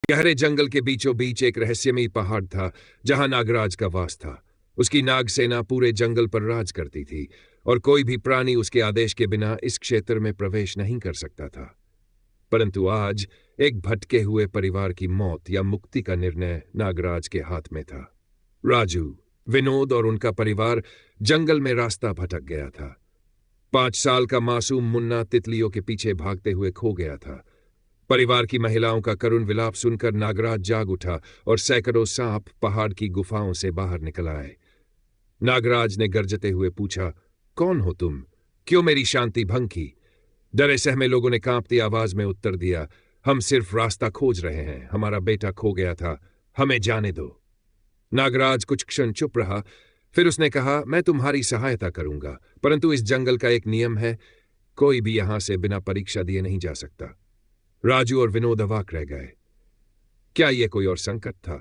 गहरे जंगल के बीचों बीच एक रहस्यमयी पहाड़ था जहां नागराज का वास था। उसकी नाग सेना पूरे जंगल पर राज करती थी और कोई भी प्राणी उसके आदेश के बिना इस क्षेत्र में प्रवेश नहीं कर सकता था। परंतु आज एक भटके हुए परिवार की मौत या मुक्ति का निर्णय नागराज के हाथ में था। राजू, विनोद और उनका परिवार जंगल में रास्ता भटक गया था। 5 साल का मासूम मुन्ना तितलियों के पीछे भागते हुए खो गया था। परिवार की महिलाओं का करुण विलाप सुनकर नागराज जाग उठा और सैकड़ों सांप पहाड़ की गुफाओं से बाहर निकल आए। नागराज ने गरजते हुए पूछा, कौन हो तुम? क्यों मेरी शांति भंग की? डरे सहमे लोगों ने कांपती आवाज में उत्तर दिया, हम सिर्फ रास्ता खोज रहे हैं। हमारा बेटा खो गया था, हमें जाने दो। नागराज कुछ क्षण चुप रहा, फिर उसने कहा, मैं तुम्हारी सहायता करूंगा, परंतु इस जंगल का एक नियम है, कोई भी यहां से बिना परीक्षा दिए नहीं जा सकता। राजू और विनोद अवाक रह गए। क्या यह कोई और संकट था?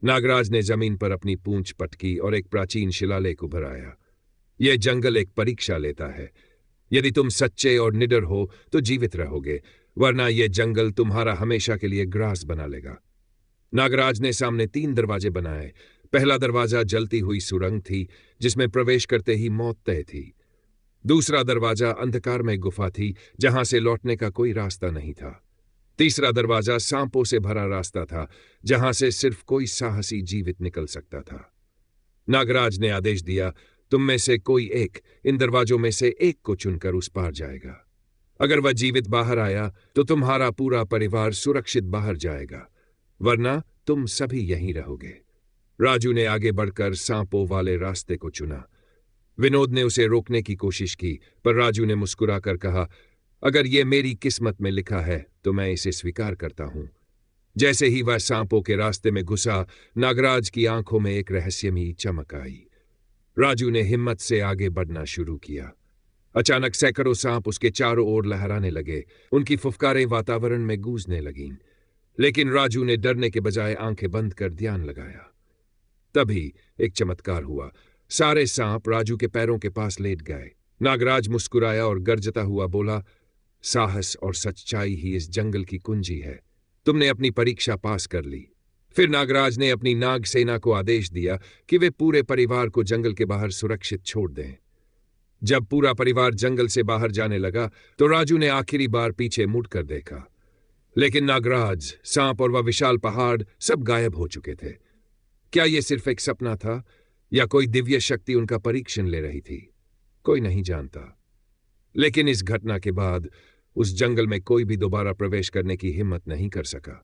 नागराज ने जमीन पर अपनी पूंछ पटकी और एक प्राचीन शिलालेख उभर आया। यह जंगल एक परीक्षा लेता है। यदि तुम सच्चे और निडर हो तो जीवित रहोगे, वरना यह जंगल तुम्हारा हमेशा के लिए ग्रास बना लेगा। नागराज ने सामने 3 दरवाजे बनाए। पहला दरवाजा जलती हुई सुरंग थी जिसमें प्रवेश करते ही मौत तय थी। दूसरा दरवाजा अंधकारमय गुफा थी जहां से लौटने का कोई रास्ता नहीं था। तीसरा दरवाजा सांपों से भरा रास्ता था जहां से सिर्फ कोई साहसी जीवित निकल सकता था। नागराज ने आदेश दिया, तुम में से कोई एक इन दरवाजों में से एक को चुनकर उस पार जाएगा। अगर वह जीवित बाहर आया तो तुम्हारा पूरा परिवार सुरक्षित बाहर जाएगा, वरना तुम सभी यहीं रहोगे। राजू ने आगे बढ़कर सांपों वाले रास्ते को चुना। विनोद ने उसे रोकने की कोशिश की, पर राजू ने मुस्कुराकर कहा, अगर यह मेरी किस्मत में लिखा है तो मैं इसे स्वीकार करता हूं। जैसे ही वह सांपों के रास्ते में घुसा, नागराज की आंखों में एक रहस्यमयी चमक आई। राजू ने हिम्मत से आगे बढ़ना शुरू किया। अचानक सैकड़ों सांप उसके चारों ओर लहराने लगे। उनकी फुफकारें वातावरण में गूंजने लगीं, लेकिन राजू ने डरने के बजाय आंखें बंद कर ध्यान लगाया। तभी एक चमत्कार हुआ। सारे सांप राजू के पैरों के पास लेट गए। नागराज मुस्कुराया और गरजता हुआ बोला, साहस और सच्चाई ही इस जंगल की कुंजी है। तुमने अपनी परीक्षा पास कर ली। फिर नागराज ने अपनी नाग सेना को आदेश दिया कि वे पूरे परिवार को जंगल के बाहर सुरक्षित छोड़ दें। जब पूरा परिवार जंगल से बाहर जाने लगा तो राजू ने आखिरी बार पीछे मुड़कर देखा, लेकिन नागराज, सांप और वह विशाल पहाड़ सब गायब हो चुके थे। क्या यह सिर्फ एक सपना था या कोई दिव्य शक्ति उनका परीक्षण ले रही थी? कोई नहीं जानता। लेकिन इस घटना के बाद उस जंगल में कोई भी दोबारा प्रवेश करने की हिम्मत नहीं कर सका।